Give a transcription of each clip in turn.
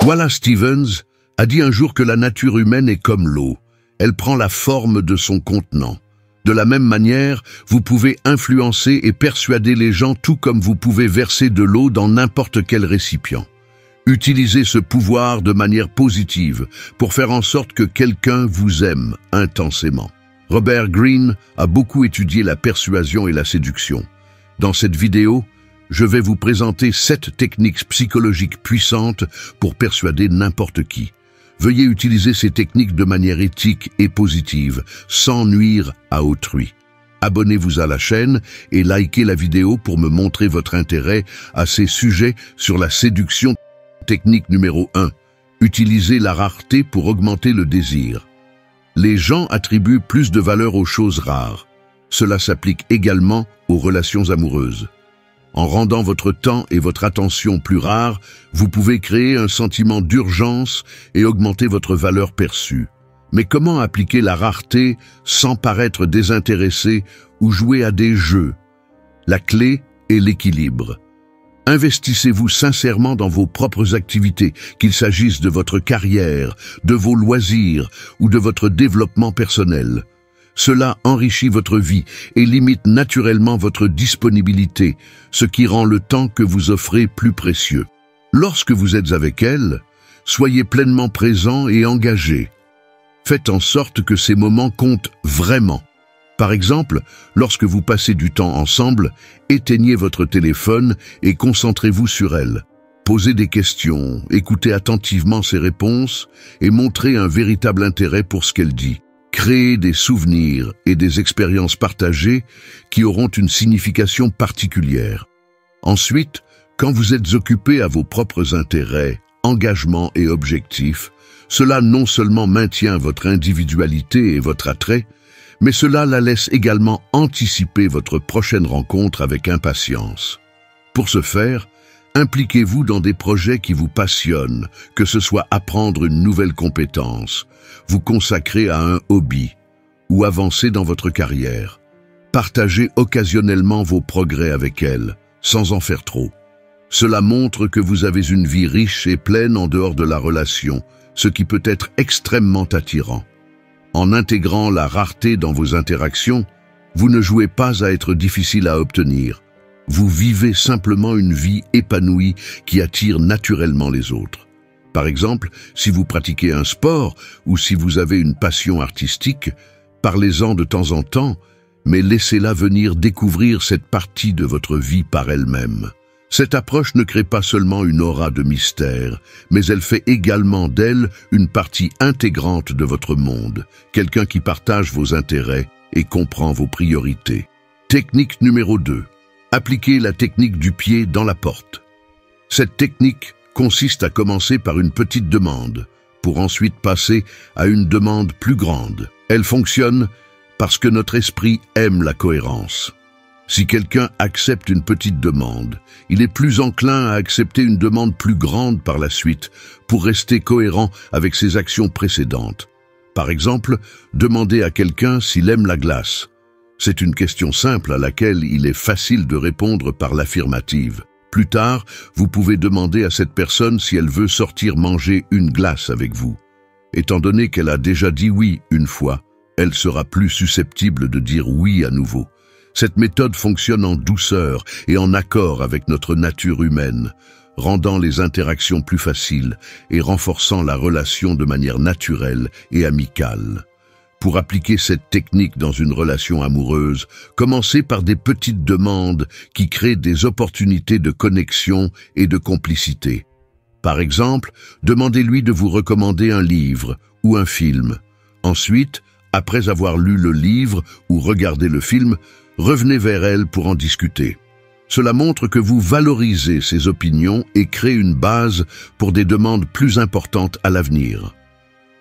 Wallace Stevens a dit un jour que la nature humaine est comme l'eau. Elle prend la forme de son contenant. De la même manière, vous pouvez influencer et persuader les gens tout comme vous pouvez verser de l'eau dans n'importe quel récipient. Utilisez ce pouvoir de manière positive pour faire en sorte que quelqu'un vous aime intensément. Robert Greene a beaucoup étudié la persuasion et la séduction. Dans cette vidéo, je vais vous présenter 7 techniques psychologiques puissantes pour persuader n'importe qui. Veuillez utiliser ces techniques de manière éthique et positive, sans nuire à autrui. Abonnez-vous à la chaîne et likez la vidéo pour me montrer votre intérêt à ces sujets sur la séduction. Technique numéro 1. Utilisez la rareté pour augmenter le désir. Les gens attribuent plus de valeur aux choses rares. Cela s'applique également aux relations amoureuses. En rendant votre temps et votre attention plus rares, vous pouvez créer un sentiment d'urgence et augmenter votre valeur perçue. Mais comment appliquer la rareté sans paraître désintéressé ou jouer à des jeux? La clé est l'équilibre. Investissez-vous sincèrement dans vos propres activités, qu'il s'agisse de votre carrière, de vos loisirs ou de votre développement personnel. Cela enrichit votre vie et limite naturellement votre disponibilité, ce qui rend le temps que vous offrez plus précieux. Lorsque vous êtes avec elle, soyez pleinement présent et engagé. Faites en sorte que ces moments comptent vraiment. Par exemple, lorsque vous passez du temps ensemble, éteignez votre téléphone et concentrez-vous sur elle. Posez des questions, écoutez attentivement ses réponses et montrez un véritable intérêt pour ce qu'elle dit. Créez des souvenirs et des expériences partagées qui auront une signification particulière. Ensuite, quand vous êtes occupé à vos propres intérêts, engagements et objectifs, cela non seulement maintient votre individualité et votre attrait, mais cela la laisse également anticiper votre prochaine rencontre avec impatience. Pour ce faire, impliquez-vous dans des projets qui vous passionnent, que ce soit apprendre une nouvelle compétence, vous consacrer à un hobby ou avancer dans votre carrière. Partagez occasionnellement vos progrès avec elle, sans en faire trop. Cela montre que vous avez une vie riche et pleine en dehors de la relation, ce qui peut être extrêmement attirant. En intégrant la rareté dans vos interactions, vous ne jouez pas à être difficile à obtenir. Vous vivez simplement une vie épanouie qui attire naturellement les autres. Par exemple, si vous pratiquez un sport ou si vous avez une passion artistique, parlez-en de temps en temps, mais laissez-la venir découvrir cette partie de votre vie par elle-même. Cette approche ne crée pas seulement une aura de mystère, mais elle fait également d'elle une partie intégrante de votre monde, quelqu'un qui partage vos intérêts et comprend vos priorités. Technique numéro 2. Appliquez la technique du pied dans la porte. Cette technique consiste à commencer par une petite demande, pour ensuite passer à une demande plus grande. Elle fonctionne parce que notre esprit aime la cohérence. Si quelqu'un accepte une petite demande, il est plus enclin à accepter une demande plus grande par la suite, pour rester cohérent avec ses actions précédentes. Par exemple, demandez à quelqu'un s'il aime la glace. C'est une question simple à laquelle il est facile de répondre par l'affirmative. Plus tard, vous pouvez demander à cette personne si elle veut sortir manger une glace avec vous. Étant donné qu'elle a déjà dit oui une fois, elle sera plus susceptible de dire oui à nouveau. Cette méthode fonctionne en douceur et en accord avec notre nature humaine, rendant les interactions plus faciles et renforçant la relation de manière naturelle et amicale. Pour appliquer cette technique dans une relation amoureuse, commencez par des petites demandes qui créent des opportunités de connexion et de complicité. Par exemple, demandez-lui de vous recommander un livre ou un film. Ensuite, après avoir lu le livre ou regardé le film, revenez vers elle pour en discuter. Cela montre que vous valorisez ses opinions et crée une base pour des demandes plus importantes à l'avenir.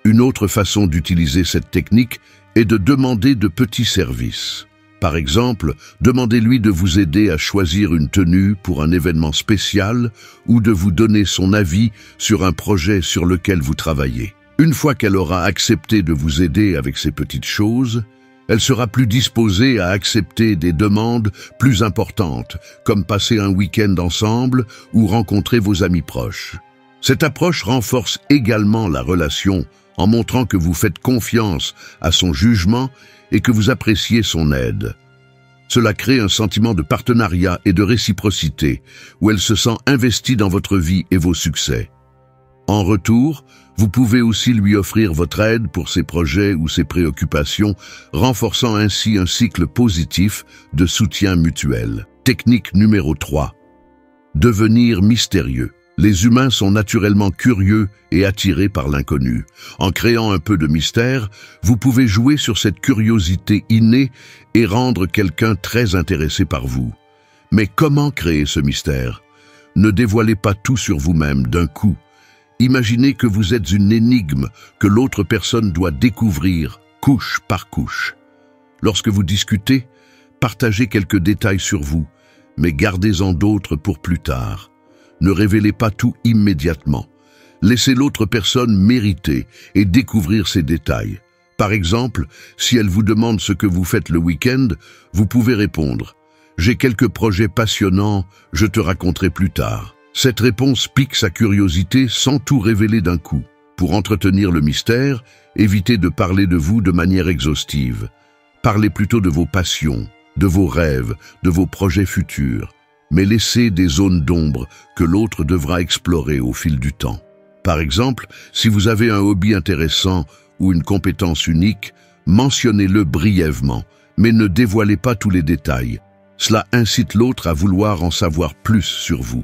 Une autre façon d'utiliser cette technique est de demander de petits services. Par exemple, demandez-lui de vous aider à choisir une tenue pour un événement spécial ou de vous donner son avis sur un projet sur lequel vous travaillez. Une fois qu'elle aura accepté de vous aider avec ces petites choses, elle sera plus disposée à accepter des demandes plus importantes, comme passer un week-end ensemble ou rencontrer vos amis proches. Cette approche renforce également la relation en montrant que vous faites confiance à son jugement et que vous appréciez son aide. Cela crée un sentiment de partenariat et de réciprocité, où elle se sent investie dans votre vie et vos succès. En retour, vous pouvez aussi lui offrir votre aide pour ses projets ou ses préoccupations, renforçant ainsi un cycle positif de soutien mutuel. Technique numéro 3. Devenir mystérieux. Les humains sont naturellement curieux et attirés par l'inconnu. En créant un peu de mystère, vous pouvez jouer sur cette curiosité innée et rendre quelqu'un très intéressé par vous. Mais comment créer ce mystère? Ne dévoilez pas tout sur vous-même d'un coup. Imaginez que vous êtes une énigme que l'autre personne doit découvrir couche par couche. Lorsque vous discutez, partagez quelques détails sur vous, mais gardez-en d'autres pour plus tard. Ne révélez pas tout immédiatement. Laissez l'autre personne mériter et découvrir ces détails. Par exemple, si elle vous demande ce que vous faites le week-end, vous pouvez répondre « J'ai quelques projets passionnants, je te raconterai plus tard ». Cette réponse pique sa curiosité sans tout révéler d'un coup. Pour entretenir le mystère, évitez de parler de vous de manière exhaustive. Parlez plutôt de vos passions, de vos rêves, de vos projets futurs. Mais laissez des zones d'ombre que l'autre devra explorer au fil du temps. Par exemple, si vous avez un hobby intéressant ou une compétence unique, mentionnez-le brièvement, mais ne dévoilez pas tous les détails. Cela incite l'autre à vouloir en savoir plus sur vous.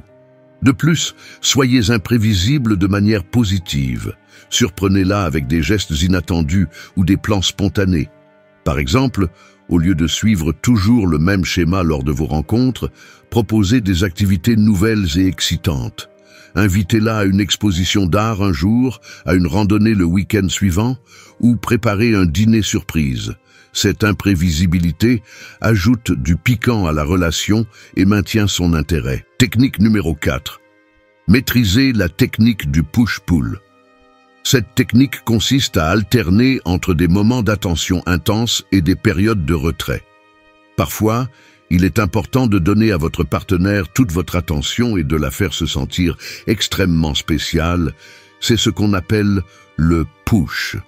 De plus, soyez imprévisible de manière positive. Surprenez-la avec des gestes inattendus ou des plans spontanés. Par exemple, au lieu de suivre toujours le même schéma lors de vos rencontres, proposez des activités nouvelles et excitantes. Invitez-la à une exposition d'art un jour, à une randonnée le week-end suivant, ou préparez un dîner surprise. Cette imprévisibilité ajoute du piquant à la relation et maintient son intérêt. Technique numéro 4. Maîtrisez la technique du push-pull. Cette technique consiste à alterner entre des moments d'attention intense et des périodes de retrait. Parfois, il est important de donner à votre partenaire toute votre attention et de la faire se sentir extrêmement spéciale. C'est ce qu'on appelle le push.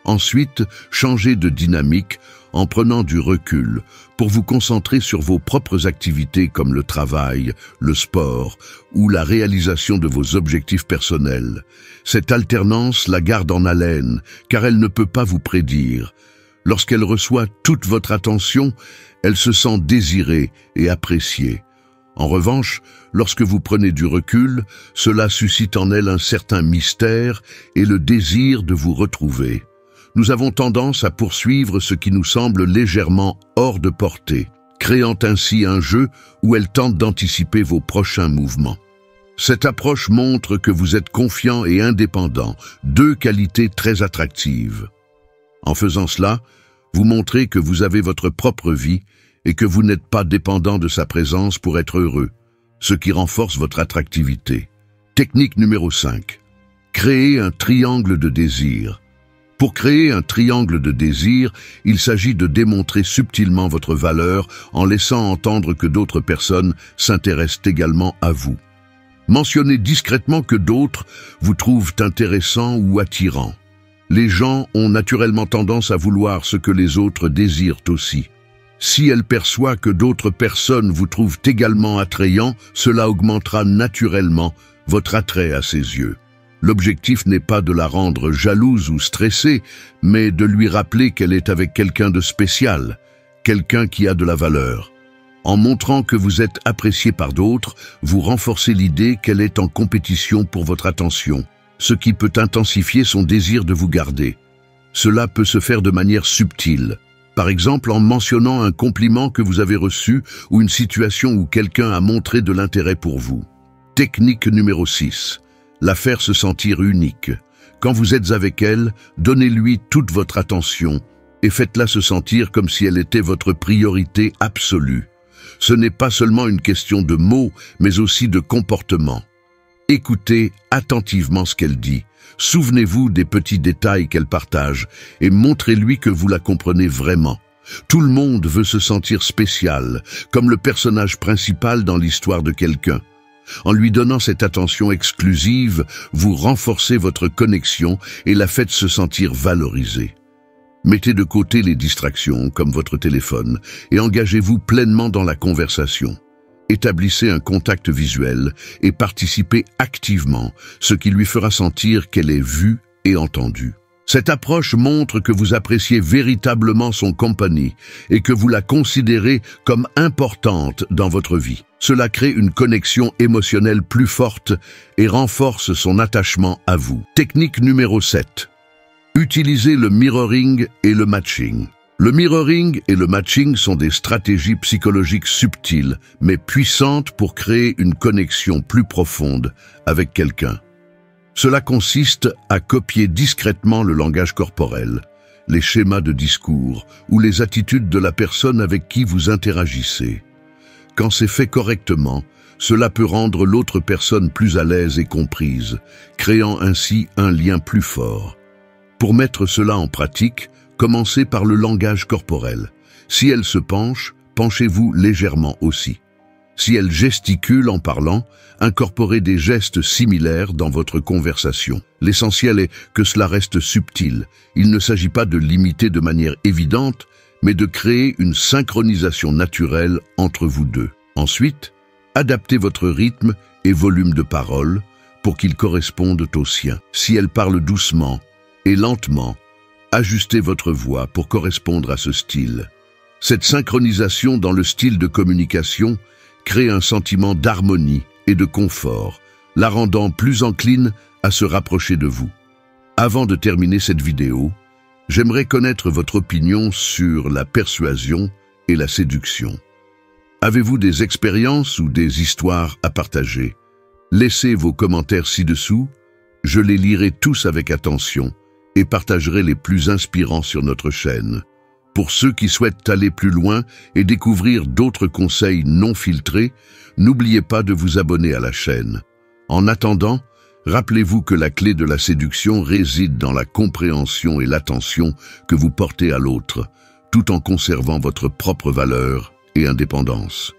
Ensuite, changez de dynamique en prenant du recul pour vous concentrer sur vos propres activités comme le travail, le sport ou la réalisation de vos objectifs personnels. Cette alternance la garde en haleine car elle ne peut pas vous prédire. Lorsqu'elle reçoit toute votre attention, elle se sent désirée et appréciée. En revanche, lorsque vous prenez du recul, cela suscite en elle un certain mystère et le désir de vous retrouver. Nous avons tendance à poursuivre ce qui nous semble légèrement hors de portée, créant ainsi un jeu où elle tente d'anticiper vos prochains mouvements. Cette approche montre que vous êtes confiant et indépendant, deux qualités très attractives. En faisant cela, vous montrez que vous avez votre propre vie et que vous n'êtes pas dépendant de sa présence pour être heureux, ce qui renforce votre attractivité. Technique numéro 5. Créer un triangle de désir. Pour créer un triangle de désir, il s'agit de démontrer subtilement votre valeur en laissant entendre que d'autres personnes s'intéressent également à vous. Mentionnez discrètement que d'autres vous trouvent intéressant ou attirant. Les gens ont naturellement tendance à vouloir ce que les autres désirent aussi. Si elle perçoit que d'autres personnes vous trouvent également attrayant, cela augmentera naturellement votre attrait à ses yeux. L'objectif n'est pas de la rendre jalouse ou stressée, mais de lui rappeler qu'elle est avec quelqu'un de spécial, quelqu'un qui a de la valeur. En montrant que vous êtes apprécié par d'autres, vous renforcez l'idée qu'elle est en compétition pour votre attention, ce qui peut intensifier son désir de vous garder. Cela peut se faire de manière subtile, par exemple en mentionnant un compliment que vous avez reçu ou une situation où quelqu'un a montré de l'intérêt pour vous. Technique numéro 6. La faire se sentir unique. Quand vous êtes avec elle, donnez-lui toute votre attention et faites-la se sentir comme si elle était votre priorité absolue. Ce n'est pas seulement une question de mots, mais aussi de comportement. Écoutez attentivement ce qu'elle dit. Souvenez-vous des petits détails qu'elle partage et montrez-lui que vous la comprenez vraiment. Tout le monde veut se sentir spécial, comme le personnage principal dans l'histoire de quelqu'un. En lui donnant cette attention exclusive, vous renforcez votre connexion et la faites se sentir valorisée. Mettez de côté les distractions, comme votre téléphone, et engagez-vous pleinement dans la conversation. Établissez un contact visuel et participez activement, ce qui lui fera sentir qu'elle est vue et entendue. Cette approche montre que vous appréciez véritablement son compagnie et que vous la considérez comme importante dans votre vie. Cela crée une connexion émotionnelle plus forte et renforce son attachement à vous. Technique numéro 7. Utilisez le mirroring et le matching. Le mirroring et le matching sont des stratégies psychologiques subtiles mais puissantes pour créer une connexion plus profonde avec quelqu'un. Cela consiste à copier discrètement le langage corporel, les schémas de discours ou les attitudes de la personne avec qui vous interagissez. Quand c'est fait correctement, cela peut rendre l'autre personne plus à l'aise et comprise, créant ainsi un lien plus fort. Pour mettre cela en pratique, commencez par le langage corporel. Si elle se penche, penchez-vous légèrement aussi. Si elle gesticule en parlant, incorporez des gestes similaires dans votre conversation. L'essentiel est que cela reste subtil. Il ne s'agit pas de l'imiter de manière évidente, mais de créer une synchronisation naturelle entre vous deux. Ensuite, adaptez votre rythme et volume de parole pour qu'ils correspondent au sien. Si elle parle doucement et lentement, ajustez votre voix pour correspondre à ce style. Cette synchronisation dans le style de communication crée un sentiment d'harmonie et de confort, la rendant plus encline à se rapprocher de vous. Avant de terminer cette vidéo, j'aimerais connaître votre opinion sur la persuasion et la séduction. Avez-vous des expériences ou des histoires à partager? Laissez vos commentaires ci-dessous, je les lirai tous avec attention et partagerai les plus inspirants sur notre chaîne. Pour ceux qui souhaitent aller plus loin et découvrir d'autres conseils non filtrés, n'oubliez pas de vous abonner à la chaîne. En attendant, rappelez-vous que la clé de la séduction réside dans la compréhension et l'attention que vous portez à l'autre, tout en conservant votre propre valeur et indépendance.